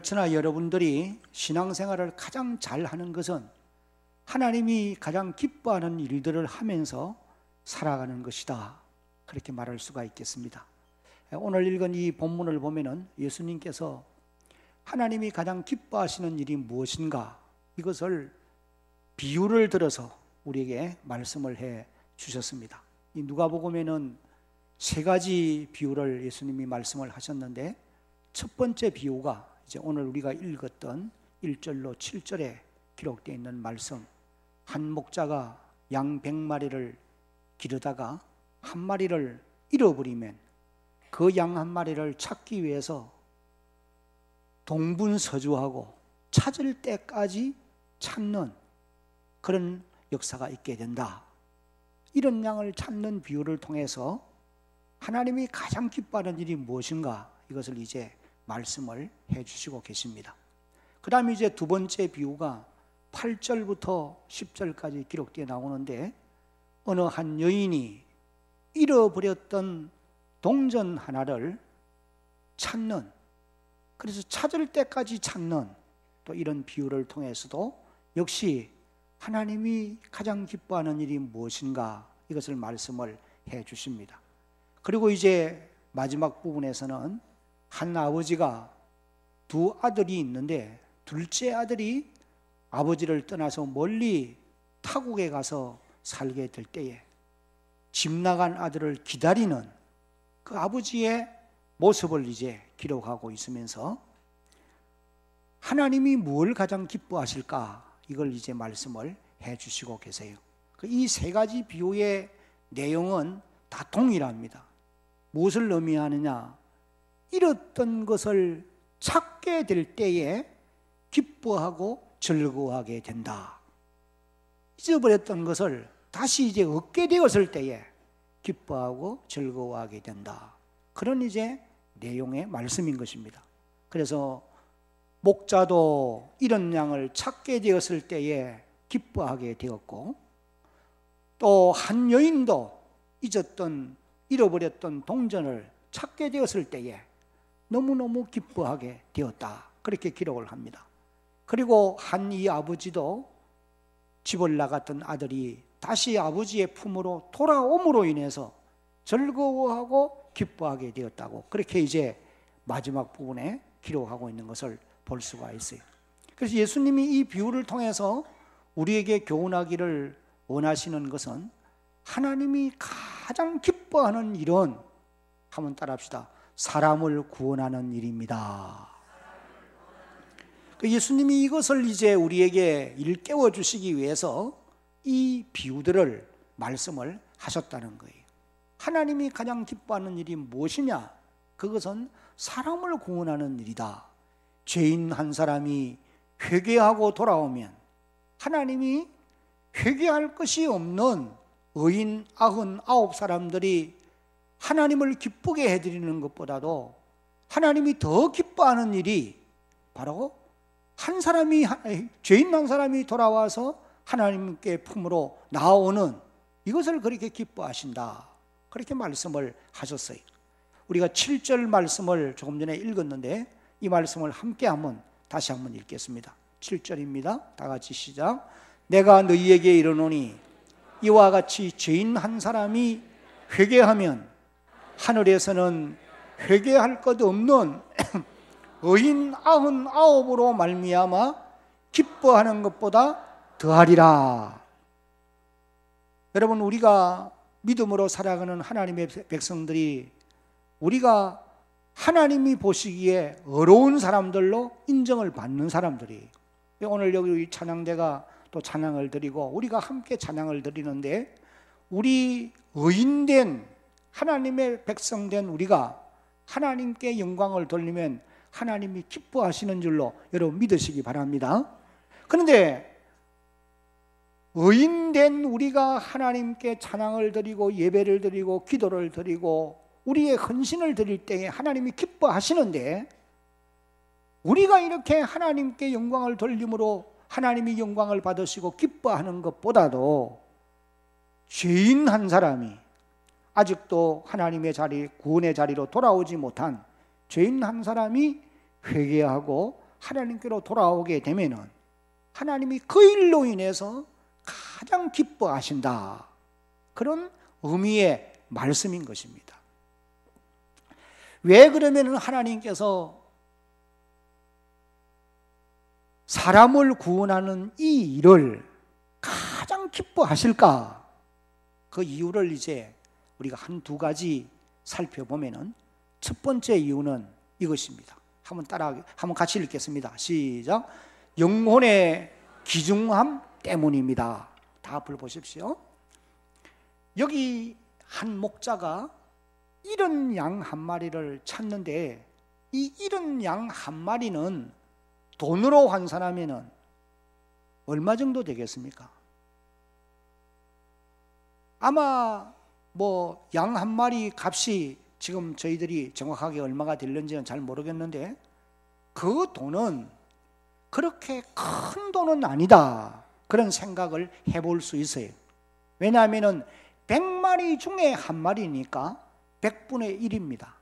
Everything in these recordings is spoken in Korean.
저나 여러분들이 신앙생활을 가장 잘하는 것은 하나님이 가장 기뻐하는 일들을 하면서 살아가는 것이다, 그렇게 말할 수가 있겠습니다. 오늘 읽은 이 본문을 보면은 예수님께서 하나님이 가장 기뻐하시는 일이 무엇인가, 이것을 비유를 들어서 우리에게 말씀을 해 주셨습니다. 이 누가복음에는 세 가지 비유를 예수님이 말씀을 하셨는데, 첫 번째 비유가 이제 오늘 우리가 읽었던 1절로 7절에 기록되어 있는 말씀, 한 목자가 양 100마리를 기르다가 한 마리를 잃어버리면 그 양 한 마리를 찾기 위해서 동분서주하고 찾을 때까지 찾는 그런 역사가 있게 된다. 이런 양을 찾는 비유를 통해서 하나님이 가장 기뻐하는 일이 무엇인가, 이것을 이제 말씀을 해 주시고 계십니다. 그 다음에 이제 두 번째 비유가 8절부터 10절까지 기록되어 나오는데, 어느 한 여인이 잃어버렸던 동전 하나를 찾는, 그래서 찾을 때까지 찾는 또 이런 비유를 통해서도 역시 하나님이 가장 기뻐하는 일이 무엇인가, 이것을 말씀을 해 주십니다. 그리고 이제 마지막 부분에서는 한 아버지가 두 아들이 있는데, 둘째 아들이 아버지를 떠나서 멀리 타국에 가서 살게 될 때에 집 나간 아들을 기다리는 그 아버지의 모습을 이제 기록하고 있으면서 하나님이 뭘 가장 기뻐하실까, 이걸 이제 말씀을 해 주시고 계세요. 이 세 가지 비유의 내용은 다 동일합니다. 무엇을 의미하느냐, 잃었던 것을 찾게 될 때에 기뻐하고 즐거워하게 된다. 잊어버렸던 것을 다시 이제 얻게 되었을 때에 기뻐하고 즐거워하게 된다. 그런 이제 내용의 말씀인 것입니다. 그래서 목자도 이런 양을 찾게 되었을 때에 기뻐하게 되었고, 또 한 여인도 잃어버렸던 동전을 찾게 되었을 때에 너무너무 기뻐하게 되었다, 그렇게 기록을 합니다. 그리고 한 이 아버지도 집을 나갔던 아들이 다시 아버지의 품으로 돌아옴으로 인해서 즐거워하고 기뻐하게 되었다고, 그렇게 이제 마지막 부분에 기록하고 있는 것을 볼 수가 있어요. 그래서 예수님이 이 비유를 통해서 우리에게 교훈하기를 원하시는 것은, 하나님이 가장 기뻐하는 일은, 한번 따라합시다, 사람을 구원하는 일입니다. 예수님이 이것을 이제 우리에게 일깨워 주시기 위해서 이 비유들을 말씀을 하셨다는 거예요. 하나님이 가장 기뻐하는 일이 무엇이냐? 그것은 사람을 구원하는 일이다. 죄인 한 사람이 회개하고 돌아오면 하나님이 회개할 것이 없는 의인 99사람들이 하나님을 기쁘게 해드리는 것보다도 하나님이 더 기뻐하는 일이 바로 죄인 한 사람이 돌아와서 하나님께 품으로 나오는, 이것을 그렇게 기뻐하신다, 그렇게 말씀을 하셨어요. 우리가 7절 말씀을 조금 전에 읽었는데, 이 말씀을 함께 다시 한번 읽겠습니다. 7절입니다. 다 같이 시작. 내가 너희에게 이르노니 이와 같이 죄인 한 사람이 회개하면 하늘에서는 회개할 것 없는 의인 99으로 말미암아 기뻐하는 것보다 더하리라. 여러분, 우리가 믿음으로 살아가는 하나님의 백성들이, 우리가 하나님이 보시기에 어려운 사람들로 인정을 받는 사람들이, 오늘 여기 찬양대가 또 찬양을 드리고 우리가 함께 찬양을 드리는데, 우리 의인된 하나님의 백성된 우리가 하나님께 영광을 돌리면 하나님이 기뻐하시는 줄로 여러분 믿으시기 바랍니다. 그런데 의인된 우리가 하나님께 찬양을 드리고 예배를 드리고 기도를 드리고 우리의 헌신을 드릴 때에 하나님이 기뻐하시는데, 우리가 이렇게 하나님께 영광을 돌림으로 하나님이 영광을 받으시고 기뻐하는 것보다도 죄인 한 사람이, 아직도 하나님의 자리, 구원의 자리로 돌아오지 못한 죄인 한 사람이 회개하고 하나님께로 돌아오게 되면은 하나님이 그 일로 인해서 가장 기뻐하신다. 그런 의미의 말씀인 것입니다. 왜 그러면은 하나님께서 사람을 구원하는 이 일을 가장 기뻐하실까? 그 이유를 이제 우리가 한두 가지 살펴보면은 첫 번째 이유는 이것입니다. 한번 같이 읽겠습니다. 시작. 영혼의 귀중함 때문입니다. 다 불러보십시오. 여기 한 목자가 잃은 양 한 마리를 찾는데 이 잃은 양 한 마리는 돈으로 환산하면은 얼마 정도 되겠습니까? 아마 뭐 양 한 마리 값이 지금 저희들이 정확하게 얼마가 될는지는 잘 모르겠는데 그 돈은 그렇게 큰 돈은 아니다. 그런 생각을 해볼 수 있어요. 왜냐하면 100마리 중에 한 마리니까 100분의 1입니다.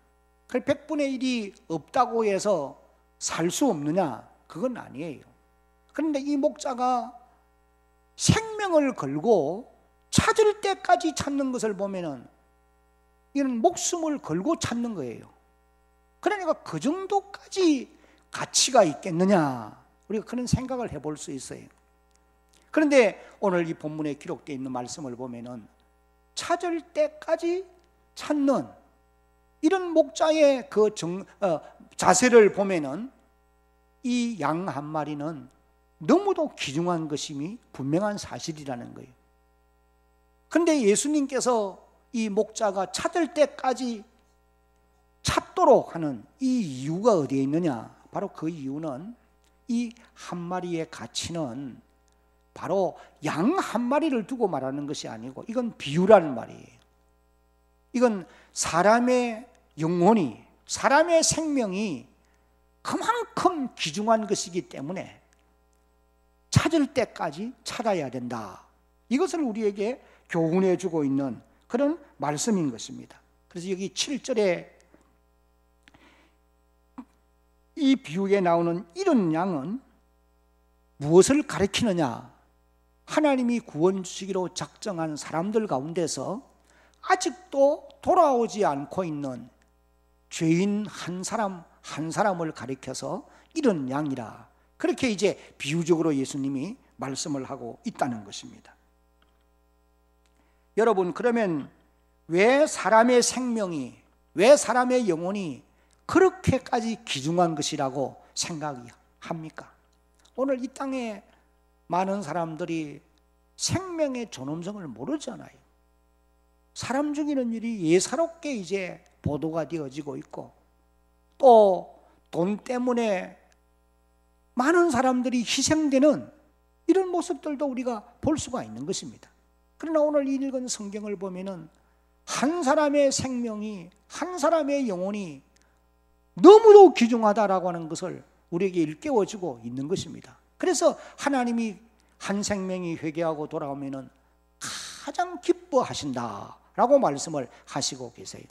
그 100분의 1이 없다고 해서 살 수 없느냐? 그건 아니에요. 그런데 이 목자가 생명을 걸고 찾을 때까지 찾는 것을 보면은 이런 목숨을 걸고 찾는 거예요. 그러니까 그 정도까지 가치가 있겠느냐? 우리가 그런 생각을 해볼 수 있어요. 그런데 오늘 이 본문에 기록되어 있는 말씀을 보면은 찾을 때까지 찾는 이런 목자의 그 자세를 보면은 이 양 한 마리는 너무도 귀중한 것임이 분명한 사실이라는 거예요. 그런데 예수님께서 이 목자가 찾을 때까지 찾도록 하는 이 이유가 어디에 있느냐? 바로 그 이유는 이 한 마리의 가치는 바로 양 한 마리를 두고 말하는 것이 아니고 이건 비유라는 말이에요. 이건 사람의 영혼이, 사람의 생명이 그만큼 귀중한 것이기 때문에 찾을 때까지 찾아야 된다. 이것을 우리에게 교훈해 주고 있는 그런 말씀인 것입니다. 그래서 여기 7절에 이 비유에 나오는 이런 양은 무엇을 가리키느냐? 하나님이 구원 주시기로 작정한 사람들 가운데서 아직도 돌아오지 않고 있는 죄인 한 사람을 가리켜서 이런 양이라. 그렇게 이제 비유적으로 예수님이 말씀을 하고 있다는 것입니다. 여러분, 그러면 왜 사람의 생명이, 왜 사람의 영혼이 그렇게까지 귀중한 것이라고 생각합니까? 오늘 이 땅에 많은 사람들이 생명의 존엄성을 모르잖아요. 사람 죽이는 일이 예사롭게 이제 보도가 되어지고 있고 또 돈 때문에 많은 사람들이 희생되는 이런 모습들도 우리가 볼 수가 있는 것입니다. 그러나 오늘 읽은 성경을 보면은 한 사람의 생명이, 한 사람의 영혼이 너무도 귀중하다라고 하는 것을 우리에게 일깨워주고 있는 것입니다. 그래서 하나님이 한 생명이 회개하고 돌아오면은 가장 기뻐하신다라고 말씀을 하시고 계세요.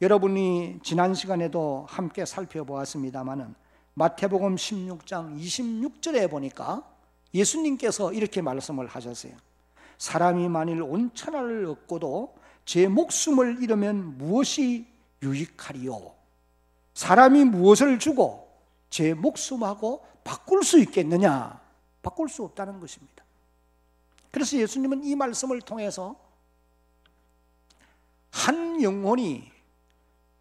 여러분이 지난 시간에도 함께 살펴보았습니다마는 마태복음 16장 26절에 보니까 예수님께서 이렇게 말씀을 하셨어요. 사람이 만일 온 천하를 얻고도 제 목숨을 잃으면 무엇이 유익하리요? 사람이 무엇을 주고 제 목숨하고 바꿀 수 있겠느냐? 바꿀 수 없다는 것입니다. 그래서 예수님은 이 말씀을 통해서 한 영혼이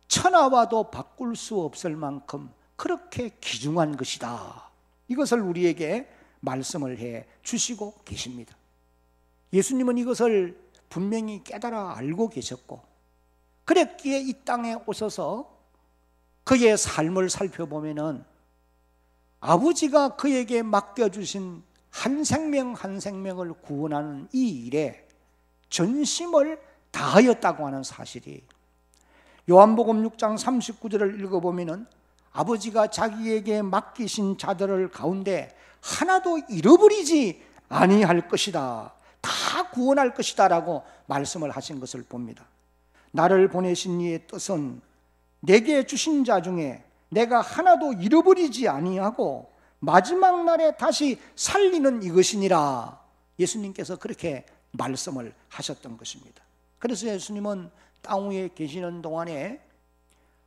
천하와도 바꿀 수 없을 만큼 그렇게 귀중한 것이다. 이것을 우리에게 말씀을 해 주시고 계십니다. 예수님은 이것을 분명히 깨달아 알고 계셨고 그랬기에 이 땅에 오셔서 그의 삶을 살펴보면은 아버지가 그에게 맡겨주신 한 생명 한 생명을 구원하는 이 일에 전심을 다하였다고 하는 사실이 요한복음 6장 39절을 읽어보면은 아버지가 자기에게 맡기신 자들을 가운데 하나도 잃어버리지 아니할 것이다. 다 구원할 것이다 라고 말씀을 하신 것을 봅니다. 나를 보내신 이의 뜻은 내게 주신 자 중에 내가 하나도 잃어버리지 아니하고 마지막 날에 다시 살리는 이것이니라. 예수님께서 그렇게 말씀을 하셨던 것입니다. 그래서 예수님은 땅 위에 계시는 동안에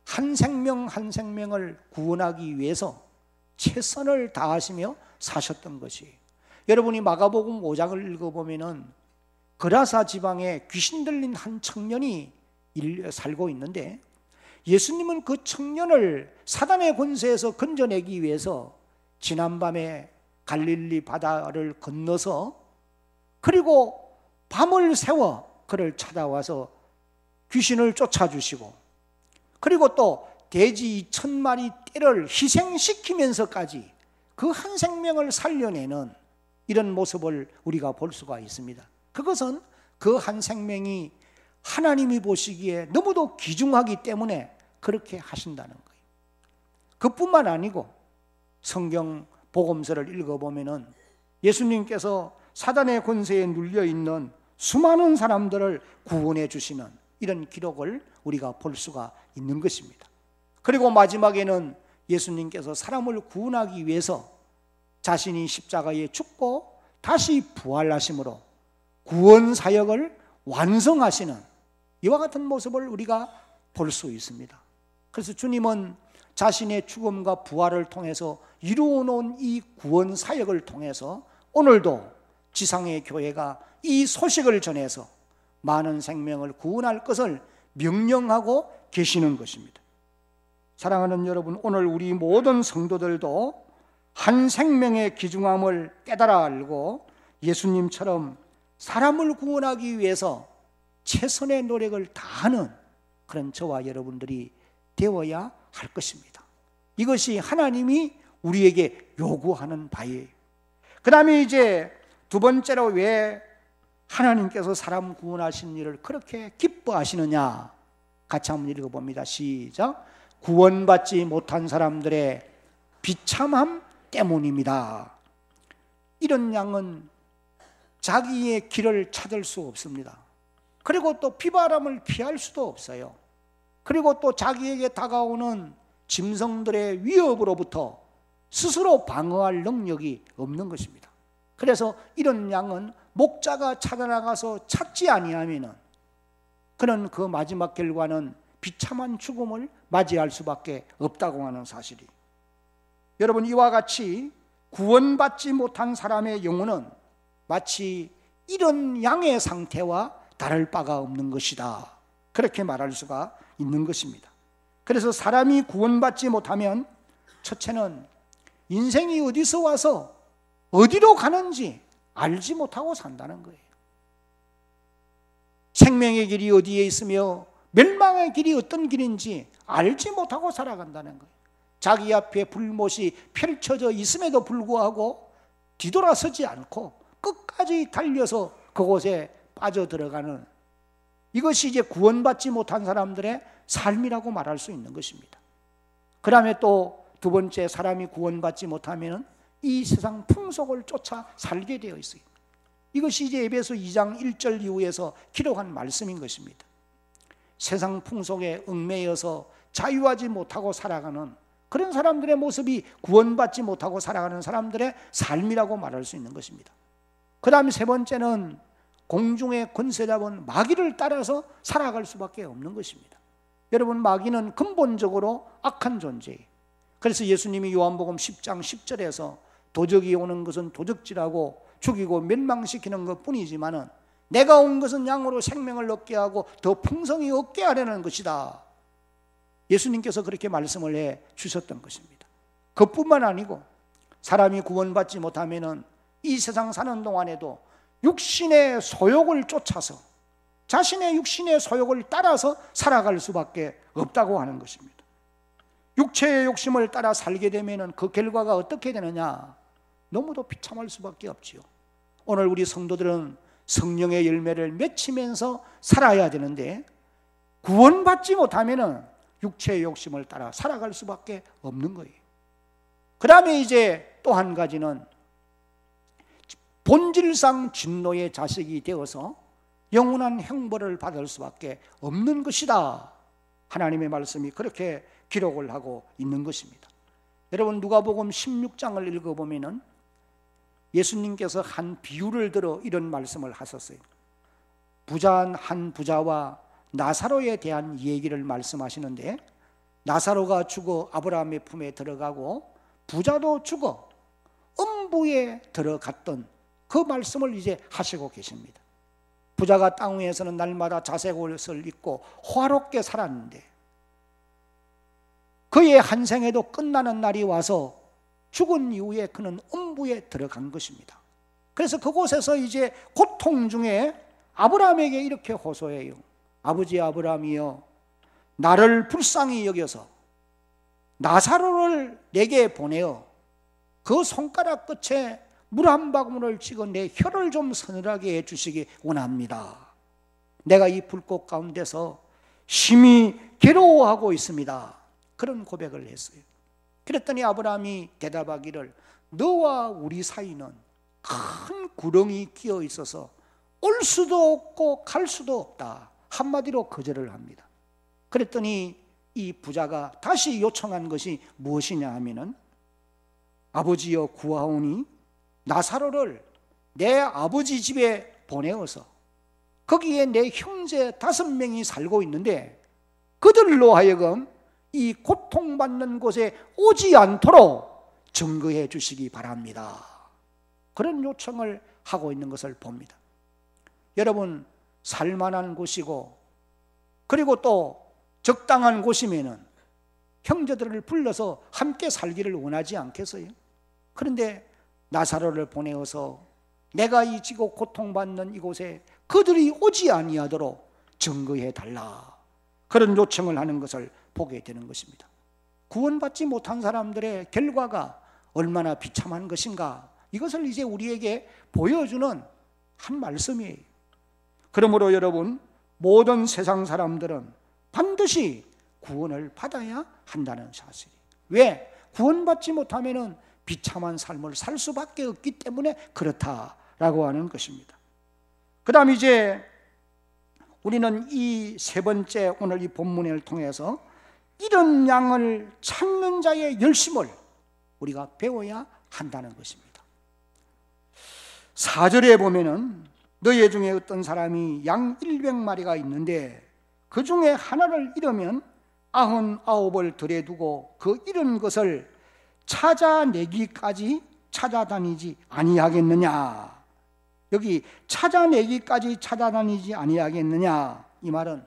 한 생명 한 생명을 구원하기 위해서 최선을 다하시며 사셨던 것이, 여러분이 마가복음 5장을 읽어보면은 그라사 지방에 귀신 들린 한 청년이 살고 있는데, 예수님은 그 청년을 사단의 권세에서 건져내기 위해서 지난밤에 갈릴리 바다를 건너서 그리고 밤을 새워 그를 찾아와서 귀신을 쫓아주시고, 그리고 또 돼지 2,000마리 떼를 희생시키면서까지 그 한 생명을 살려내는 이런 모습을 우리가 볼 수가 있습니다. 그것은 그 한 생명이 하나님이 보시기에 너무도 귀중하기 때문에 그렇게 하신다는 거예요. 그뿐만 아니고 성경 복음서를 읽어보면은 예수님께서 사단의 권세에 눌려 있는 수많은 사람들을 구원해 주시는 이런 기록을 우리가 볼 수가 있는 것입니다. 그리고 마지막에는 예수님께서 사람을 구원하기 위해서 자신이 십자가에 죽고 다시 부활하심으로 구원 사역을 완성하시는 이와 같은 모습을 우리가 볼 수 있습니다. 그래서 주님은 자신의 죽음과 부활을 통해서 이루어놓은 이 구원 사역을 통해서 오늘도 지상의 교회가 이 소식을 전해서 많은 생명을 구원할 것을 명령하고 계시는 것입니다. 사랑하는 여러분, 오늘 우리 모든 성도들도 한 생명의 귀중함을 깨달아 알고 예수님처럼 사람을 구원하기 위해서 최선의 노력을 다하는 그런 저와 여러분들이 되어야 할 것입니다. 이것이 하나님이 우리에게 요구하는 바예요. 그 다음에 이제 두 번째로 왜 하나님께서 사람 구원하신 일을 그렇게 기뻐하시느냐, 같이 한번 읽어봅니다. 시작. 구원받지 못한 사람들의 비참함 때문입니다. 이런 양은 자기의 길을 찾을 수 없습니다. 그리고 또 비바람을 피할 수도 없어요. 그리고 또 자기에게 다가오는 짐승들의 위협으로부터 스스로 방어할 능력이 없는 것입니다. 그래서 이런 양은 목자가 찾아나가서 찾지 아니하면은 그는 그 마지막 결과는 비참한 죽음을 맞이할 수밖에 없다고 하는 사실이, 여러분, 이와 같이 구원받지 못한 사람의 영혼은 마치 이런 양의 상태와 다를 바가 없는 것이다, 그렇게 말할 수가 있는 것입니다. 그래서 사람이 구원받지 못하면 첫째는 인생이 어디서 와서 어디로 가는지 알지 못하고 산다는 거예요. 생명의 길이 어디에 있으며 멸망의 길이 어떤 길인지 알지 못하고 살아간다는 거예요. 자기 앞에 불못이 펼쳐져 있음에도 불구하고 뒤돌아서지 않고 끝까지 달려서 그곳에 빠져들어가는, 이것이 이제 구원받지 못한 사람들의 삶이라고 말할 수 있는 것입니다. 그 다음에 또 두 번째, 사람이 구원받지 못하면 이 세상 풍속을 쫓아 살게 되어 있어요. 이것이 이제 에베소 2장 1절 이후에서 기록한 말씀인 것입니다. 세상 풍속에 얽매여서 자유하지 못하고 살아가는 그런 사람들의 모습이 구원받지 못하고 살아가는 사람들의 삶이라고 말할 수 있는 것입니다. 그 다음에 세 번째는 공중의 권세 잡은 마귀를 따라서 살아갈 수밖에 없는 것입니다. 여러분, 마귀는 근본적으로 악한 존재예요. 그래서 예수님이 요한복음 10장 10절에서 도적이 오는 것은 도적질하고 죽이고 멸망시키는 것뿐이지만은 내가 온 것은 양으로 생명을 얻게 하고 더 풍성히 얻게 하려는 것이다. 예수님께서 그렇게 말씀을 해 주셨던 것입니다. 그뿐만 아니고 사람이 구원받지 못하면은 이 세상 사는 동안에도 육신의 소욕을 쫓아서 자신의 육신의 소욕을 따라서 살아갈 수밖에 없다고 하는 것입니다. 육체의 욕심을 따라 살게 되면은 그 결과가 어떻게 되느냐? 너무도 비참할 수밖에 없지요. 오늘 우리 성도들은 성령의 열매를 맺히면서 살아야 되는데 구원받지 못하면은 육체의 욕심을 따라 살아갈 수밖에 없는 거예요. 그 다음에 이제 또 한 가지는 본질상 진노의 자식이 되어서 영원한 형벌을 받을 수밖에 없는 것이다. 하나님의 말씀이 그렇게 기록을 하고 있는 것입니다. 여러분, 누가복음 16장을 읽어보면은 예수님께서 한 비유를 들어 이런 말씀을 하셨어요. 부자 한 부자와 나사로에 대한 얘기를 말씀하시는데, 나사로가 죽어 아브라함의 품에 들어가고 부자도 죽어 음부에 들어갔던 그 말씀을 이제 하시고 계십니다. 부자가 땅 위에서는 날마다 자색 옷을 입고 화롭게 살았는데 그의 한 생에도 끝나는 날이 와서 죽은 이후에 그는 음부에 들어간 것입니다. 그래서 그곳에서 이제 고통 중에 아브라함에게 이렇게 호소해요. 아버지 아브라함이여, 나를 불쌍히 여겨서 나사로를 내게 보내어 그 손가락 끝에 물 한 바구니를 찍어 내 혀를 좀 서늘하게 해주시기 원합니다. 내가 이 불꽃 가운데서 심히 괴로워하고 있습니다. 그런 고백을 했어요. 그랬더니 아브라함이 대답하기를, 너와 우리 사이는 큰 구렁이 끼어 있어서 올 수도 없고 갈 수도 없다. 한마디로 거절을 합니다. 그랬더니 이 부자가 다시 요청한 것이 무엇이냐 하면은, 아버지여 구하오니 나사로를 내 아버지 집에 보내어서 거기에 내 형제 5명이 살고 있는데 그들로 하여금 이 고통받는 곳에 오지 않도록 증거해 주시기 바랍니다. 그런 요청을 하고 있는 것을 봅니다. 여러분, 살만한 곳이고 그리고 또 적당한 곳이면은 형제들을 불러서 함께 살기를 원하지 않겠어요? 그런데 나사로를 보내어서 내가 이 지고 고통받는 이곳에 그들이 오지 아니하도록 증거해 달라, 그런 요청을 하는 것을 보게 되는 것입니다. 구원받지 못한 사람들의 결과가 얼마나 비참한 것인가, 이것을 이제 우리에게 보여주는 한 말씀이에요. 그러므로 여러분, 모든 세상 사람들은 반드시 구원을 받아야 한다는 사실. 왜? 구원받지 못하면 비참한 삶을 살 수밖에 없기 때문에 그렇다라고 하는 것입니다. 그 다음 이제 우리는 이 세 번째, 오늘 이 본문을 통해서 이런 양을 찾는 자의 열심을 우리가 배워야 한다는 것입니다. 4절에 보면은 너희 중에 어떤 사람이 양 100마리가 있는데 그 중에 하나를 잃으면 99을 들에 두고 그 잃은 것을 찾아내기까지 찾아다니지 아니하겠느냐. 여기 찾아내기까지 찾아다니지 아니하겠느냐, 이 말은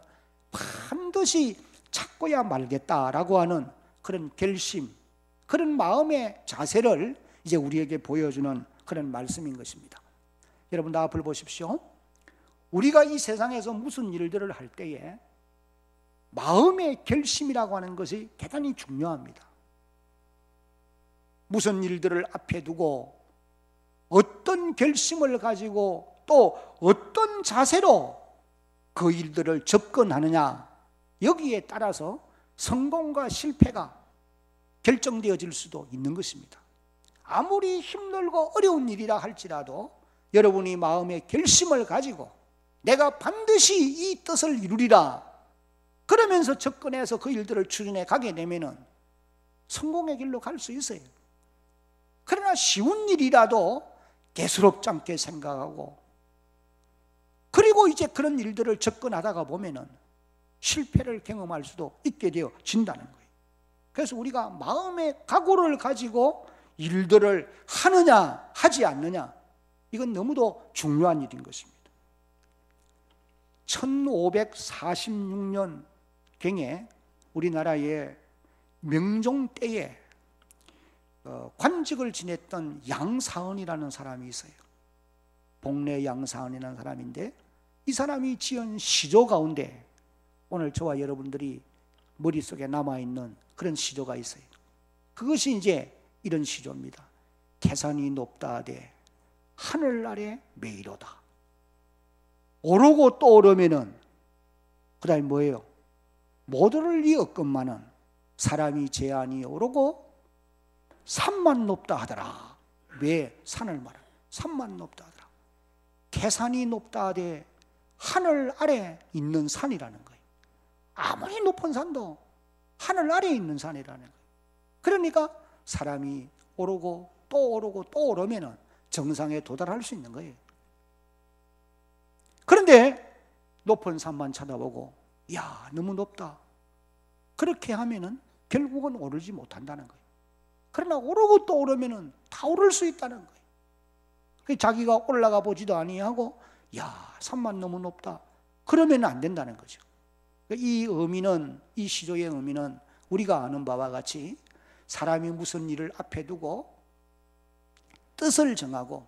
반드시 찾고야 말겠다라고 하는 그런 결심, 그런 마음의 자세를 이제 우리에게 보여주는 그런 말씀인 것입니다. 여러분, 나 앞을 보십시오. 우리가 이 세상에서 무슨 일들을 할 때에 마음의 결심이라고 하는 것이 대단히 중요합니다. 무슨 일들을 앞에 두고 어떤 결심을 가지고 또 어떤 자세로 그 일들을 접근하느냐, 여기에 따라서 성공과 실패가 결정되어질 수도 있는 것입니다. 아무리 힘들고 어려운 일이라 할지라도 여러분이 마음의 결심을 가지고 내가 반드시 이 뜻을 이루리라 그러면서 접근해서 그 일들을 추진해 가게 되면은 성공의 길로 갈 수 있어요. 그러나 쉬운 일이라도 대수롭지 않게 생각하고 그리고 이제 그런 일들을 접근하다가 보면은 실패를 경험할 수도 있게 되어진다는 거예요. 그래서 우리가 마음의 각오를 가지고 일들을 하느냐 하지 않느냐, 이건 너무도 중요한 일인 것입니다. 1546년경에 우리나라의 명종 때에 관직을 지냈던 양사은이라는 사람이 있어요. 복례 양사은이라는 사람인데 이 사람이 지은 시조 가운데 오늘 저와 여러분들이 머릿속에 남아있는 그런 시조가 있어요. 그것이 이제 이런 시조입니다. 태산이 높다 하되 하늘 아래 메이로다. 오르고 또 오르면은 그 다음에 뭐예요? 못 오를 리 없건만은 사람이 제한이 오르고 산만 높다 하더라. 왜 산을 말하는? 산만 높다 하더라. 태산이 높다 하되 하늘 아래 있는 산이라는 거예요. 아무리 높은 산도 하늘 아래에 있는 산이라는 거예요. 그러니까 사람이 오르고 또 오르고 또 오르면 정상에 도달할 수 있는 거예요. 그런데 높은 산만 쳐다보고 야, 너무 높다, 그렇게 하면은 결국은 오르지 못한다는 거예요. 그러나 오르고 또 오르면은 다 오를 수 있다는 거예요. 자기가 올라가 보지도 아니하고 야, 산만 너무 높다, 그러면 안 된다는 거죠. 이 의미는, 이 시조의 의미는 우리가 아는 바와 같이 사람이 무슨 일을 앞에 두고 뜻을 정하고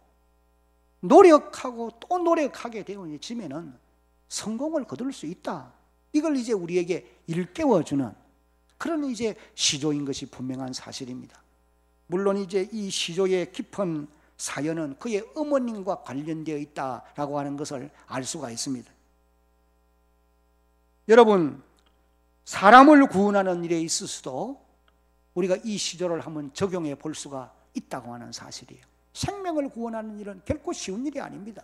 노력하고 또 노력하게 되어지면은 성공을 거둘 수 있다, 이걸 이제 우리에게 일깨워주는 그런 이제 시조인 것이 분명한 사실입니다. 물론 이제 이 시조의 깊은 사연은 그의 어머님과 관련되어 있다라고 하는 것을 알 수가 있습니다. 여러분, 사람을 구원하는 일에 있어서도 우리가 이 시조를 한번 적용해 볼 수가 있다고 하는 사실이에요. 생명을 구원하는 일은 결코 쉬운 일이 아닙니다.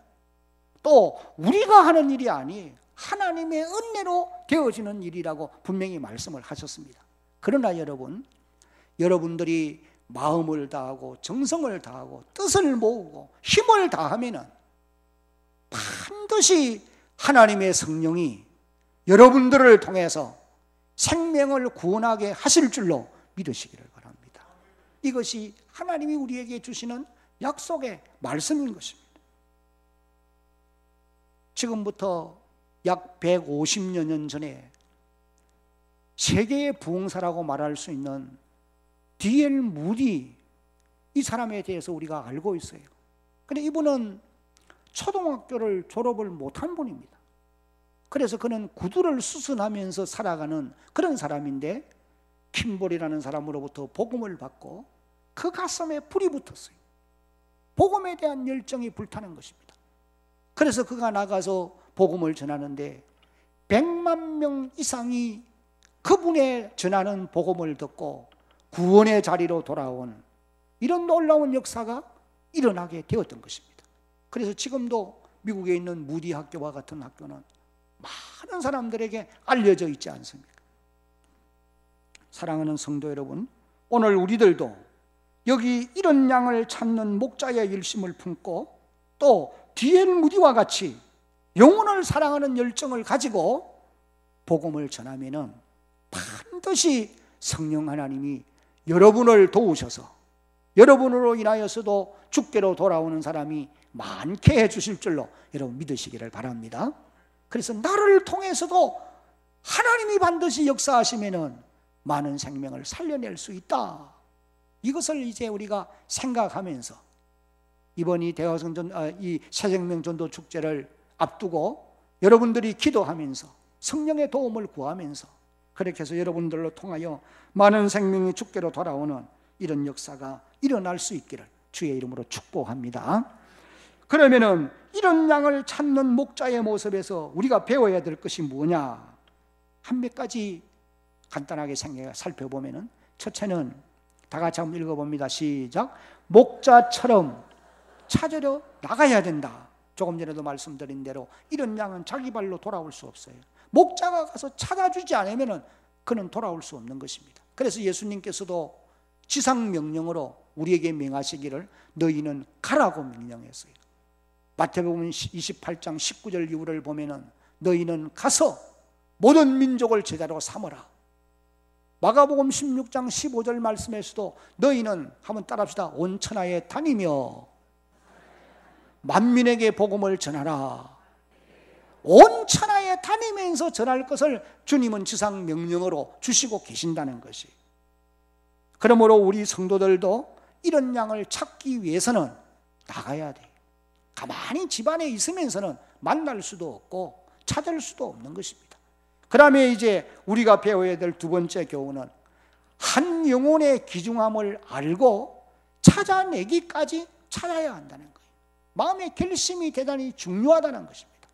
또 우리가 하는 일이 아니에요. 하나님의 은혜로 되어지는 일이라고 분명히 말씀을 하셨습니다. 그러나 여러분들이 마음을 다하고 정성을 다하고 뜻을 모으고 힘을 다하면은 반드시 하나님의 성령이 여러분들을 통해서 생명을 구원하게 하실 줄로 믿으시기를 바랍니다. 이것이 하나님이 우리에게 주시는 약속의 말씀인 것입니다. 지금부터 약 150여 년 전에 세계의 부흥사라고 말할 수 있는 D.L. 무디, 이 사람에 대해서 우리가 알고 있어요. 그런데 이분은 초등학교를 졸업을 못한 분입니다. 그래서 그는 구두를 수선하면서 살아가는 그런 사람인데 킴볼이라는 사람으로부터 복음을 받고 그 가슴에 불이 붙었어요. 복음에 대한 열정이 불타는 것입니다. 그래서 그가 나가서 복음을 전하는데 100만 명 이상이 그분의 전하는 복음을 듣고 구원의 자리로 돌아온 이런 놀라운 역사가 일어나게 되었던 것입니다. 그래서 지금도 미국에 있는 무디 학교와 같은 학교는 많은 사람들에게 알려져 있지 않습니까? 사랑하는 성도 여러분, 오늘 우리들도 여기 이런 양을 찾는 목자의 열심을 품고 또 D.L. 무디와 같이 영혼을 사랑하는 열정을 가지고 복음을 전하면은 반드시 성령 하나님이 여러분을 도우셔서 여러분으로 인하여서도 주께로 돌아오는 사람이 많게 해주실 줄로 여러분 믿으시기를 바랍니다. 그래서 나를 통해서도 하나님이 반드시 역사하시면은 많은 생명을 살려낼 수 있다. 이것을 이제 우리가 생각하면서 이번 이 이 새생명전도 축제를 앞두고 여러분들이 기도하면서 성령의 도움을 구하면서 그렇게 해서 여러분들로 통하여 많은 생명이 주께로 돌아오는 이런 역사가 일어날 수 있기를 주의 이름으로 축복합니다. 그러면은 이런 양을 찾는 목자의 모습에서 우리가 배워야 될 것이 뭐냐? 한 몇 가지 간단하게 살펴보면은 첫째는 다 같이 한번 읽어봅니다. 시작. 목자처럼 찾으러 나가야 된다. 조금 전에도 말씀드린 대로 이런 양은 자기 발로 돌아올 수 없어요. 목자가 가서 찾아주지 않으면 그는 돌아올 수 없는 것입니다. 그래서 예수님께서도 지상 명령으로 우리에게 명하시기를 너희는 가라고 명령했어요. 마태복음 28장 19절 이후를 보면은 너희는 가서 모든 민족을 제자로 삼으라. 마가복음 16장 15절 말씀에서도 너희는 한번 따라합시다. 온 천하에 다니며 만민에게 복음을 전하라. 온 천하에 다니면서 전할 것을 주님은 지상 명령으로 주시고 계신다는 것이. 그러므로 우리 성도들도 이런 양을 찾기 위해서는 나가야 돼요. 가만히 집안에 있으면서는 만날 수도 없고 찾을 수도 없는 것입니다. 그 다음에 이제 우리가 배워야 될 두 번째 교훈은 한 영혼의 귀중함을 알고 찾아내기까지 찾아야 한다는 거예요. 마음의 결심이 대단히 중요하다는 것입니다.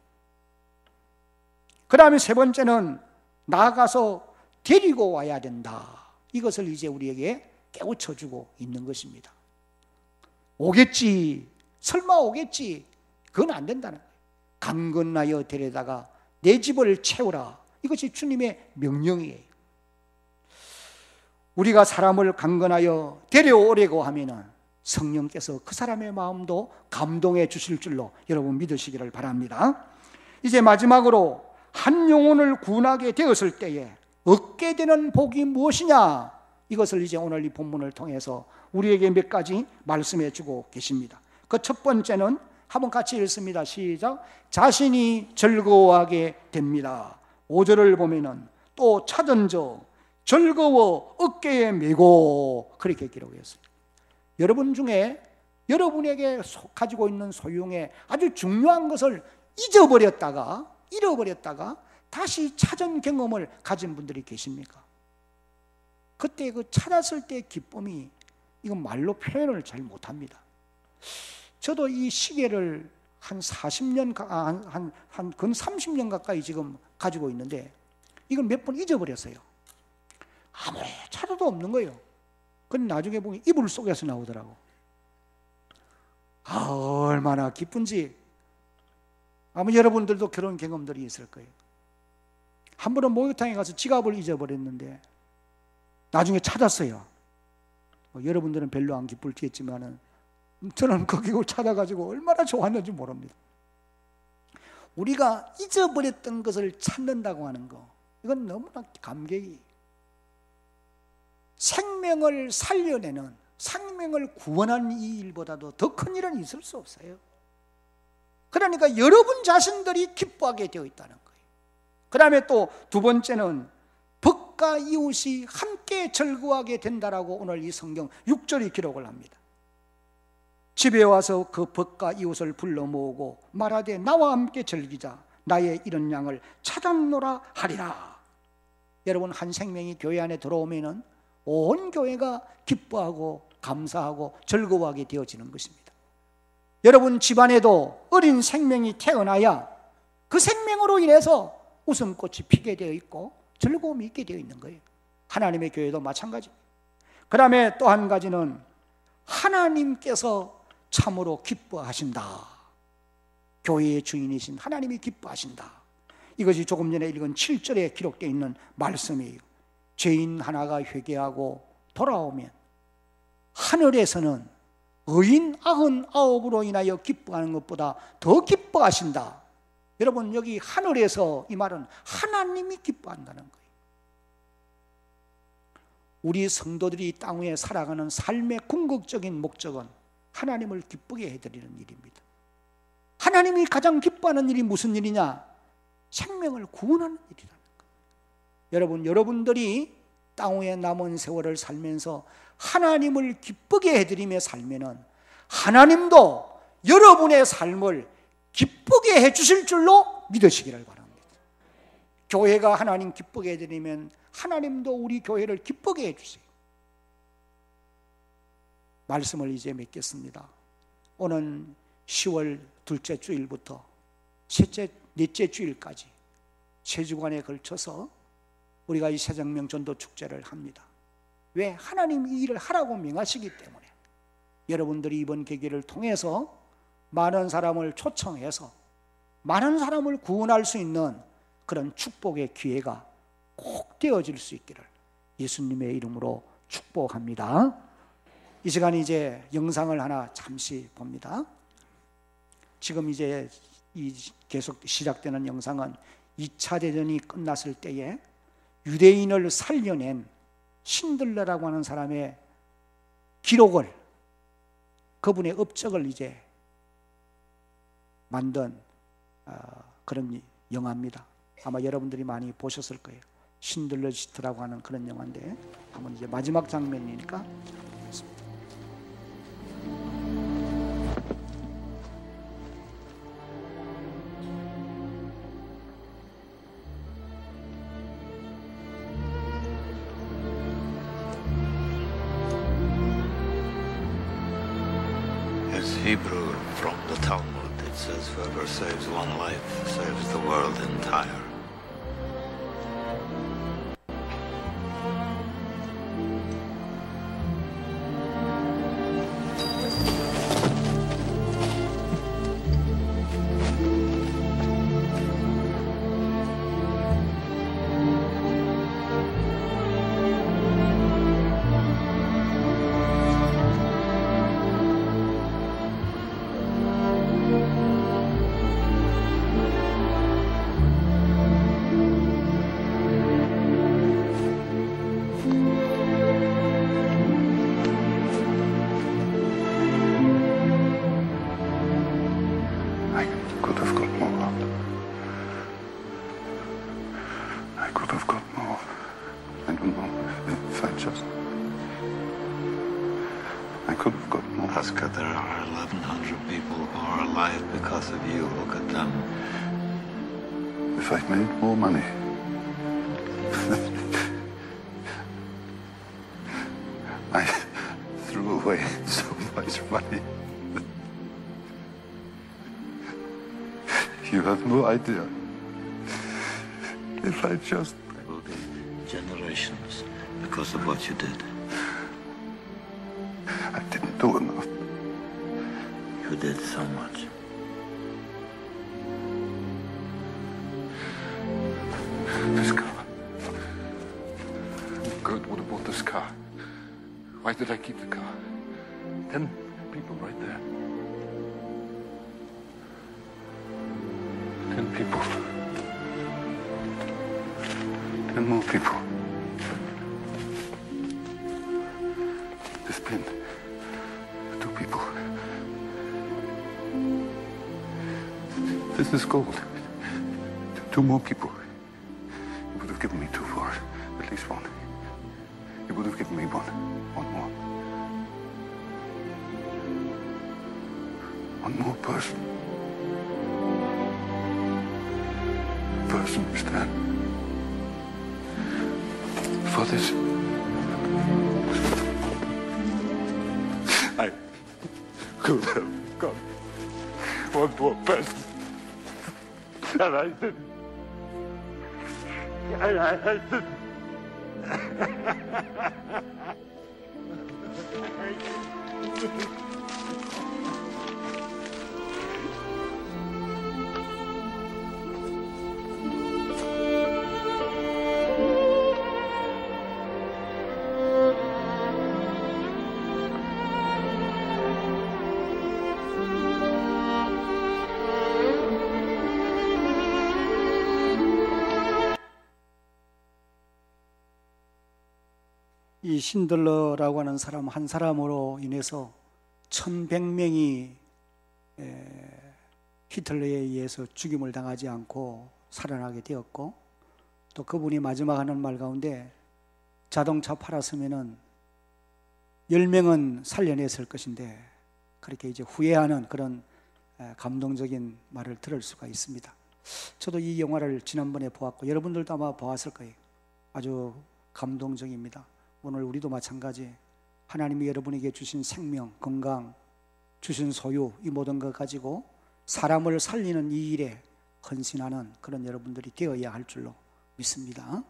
그 다음에 세 번째는 나아가서 데리고 와야 된다. 이것을 이제 우리에게 깨우쳐주고 있는 것입니다. 오겠지, 설마 오겠지, 그건 안 된다는 거예요. 강 건너여 데려다가 내 집을 채우라. 이것이 주님의 명령이에요. 우리가 사람을 강건하여 데려오려고 하면은 성령께서 그 사람의 마음도 감동해 주실 줄로 여러분 믿으시기를 바랍니다. 이제 마지막으로 한 영혼을 구원하게 되었을 때에 얻게 되는 복이 무엇이냐, 이것을 이제 오늘 이 본문을 통해서 우리에게 몇 가지 말씀해 주고 계십니다. 그 첫 번째는 한번 같이 읽습니다. 시작. 자신이 즐거워하게 됩니다. 5절을 보면은 또 찾은 저 즐거워 어깨에 메고, 그렇게 기록했습니다. 여러분 중에 여러분에게 가지고 있는 소유의 아주 중요한 것을 잃어버렸다가 다시 찾은 경험을 가진 분들이 계십니까? 그때 그 찾았을 때의 기쁨이, 이건 말로 표현을 잘 못합니다. 저도 이 시계를 한 40년, 근 30년 가까이 지금 가지고 있는데 이걸 몇 번 잊어버렸어요. 아무리 찾아도 없는 거예요. 근데 나중에 보면 이불 속에서 나오더라고. 얼마나 기쁜지. 아마 여러분들도 그런 경험들이 있을 거예요. 한 번은 목욕탕에 가서 지갑을 잊어버렸는데 나중에 찾았어요. 여러분들은 별로 안 기쁠지겠지만은 저는 거기를 찾아가지고 얼마나 좋았는지 모릅니다. 우리가 잊어버렸던 것을 찾는다고 하는 거, 이건 너무나 감격이, 생명을 살려내는, 생명을 구원하는 이 일보다도 더 큰 일은 있을 수 없어요. 그러니까 여러분 자신들이 기뻐하게 되어 있다는 거예요. 그 다음에 또 두 번째는 벗과 이웃이 함께 즐거워하게 된다라고 오늘 이 성경 6절이 기록을 합니다. 집에 와서 그 벗과 이웃을 불러 모으고 말하되 나와 함께 즐기자. 나의 이런 양을 찾았노라 하리라. 여러분, 한 생명이 교회 안에 들어오면은 온 교회가 기뻐하고 감사하고 즐거워하게 되어지는 것입니다. 여러분 집안에도 어린 생명이 태어나야 그 생명으로 인해서 웃음꽃이 피게 되어 있고 즐거움이 있게 되어 있는 거예요. 하나님의 교회도 마찬가지입니다. 그 다음에 또 한 가지는 하나님께서 참으로 기뻐하신다. 교회의 주인이신 하나님이 기뻐하신다. 이것이 조금 전에 읽은 7절에 기록되어 있는 말씀이에요. 죄인 하나가 회개하고 돌아오면 하늘에서는 의인 99으로 인하여 기뻐하는 것보다 더 기뻐하신다. 여러분, 여기 하늘에서 이 말은 하나님이 기뻐한다는 거예요. 우리 성도들이 땅 위에 살아가는 삶의 궁극적인 목적은 하나님을 기쁘게 해드리는 일입니다. 하나님이 가장 기뻐하는 일이 무슨 일이냐? 생명을 구원하는 일이라는 거예요. 여러분, 여러분들이 땅 위에 남은 세월을 살면서 하나님을 기쁘게 해드리며 살면은 하나님도 여러분의 삶을 기쁘게 해주실 줄로 믿으시기를 바랍니다. 교회가 하나님 기쁘게 해드리면 하나님도 우리 교회를 기쁘게 해주세요. 말씀을 이제 맺겠습니다. 오늘 10월 둘째 주일부터 넷째 주일까지 세 주간에 걸쳐서 우리가 이 새생명 전도 축제를 합니다. 왜? 하나님이 이 일을 하라고 명하시기 때문에. 여러분들이 이번 계기를 통해서 많은 사람을 초청해서 많은 사람을 구원할 수 있는 그런 축복의 기회가 꼭 되어질 수 있기를 예수님의 이름으로 축복합니다. 이 시간 이제 영상을 하나 잠시 봅니다. 지금 이제 계속 시작되는 영상은 2차 대전이 끝났을 때에 유대인을 살려낸 신들러라고 하는 사람의 기록을, 그분의 업적을 이제 만든 그런 영화입니다. 아마 여러분들이 많이 보셨을 거예요. 신들러 시트라고 하는 그런 영화인데 한번 이제 마지막 장면이니까 보겠습니다. It's Hebrew from the Talmud. It says, whoever saves one life saves the world entire. life because of you. Look at them. If I made more money, I threw away so much money. You have no idea. If I just... There will be generations because of what you did. I didn't do enough. You did so much. This car. Kurt would have bought this car. Why did I keep the car? 10 people right there. 10 people. 10 more people. This pin. 2 people. This is gold. 2 more people. You would have given me 2 for it. At least 1. You would have given me 1. 1 more. 1 more person. Person stand for this. I could have got 1 more person. And I didn't. And I didn't. 이 신들러라고 하는 사람 한 사람으로 인해서 1100명이 히틀러에 의해서 죽임을 당하지 않고 살아나게 되었고, 또 그분이 마지막 하는 말 가운데 자동차 팔았으면은 10명은 살려냈을 것인데, 그렇게 이제 후회하는 그런 감동적인 말을 들을 수가 있습니다. 저도 이 영화를 지난번에 보았고 여러분들도 아마 보았을 거예요. 아주 감동적입니다. 오늘 우리도 마찬가지 하나님이 여러분에게 주신 생명, 건강, 주신 소유, 이 모든 것 가지고 사람을 살리는 이 일에 헌신하는 그런 여러분들이 되어야 할 줄로 믿습니다.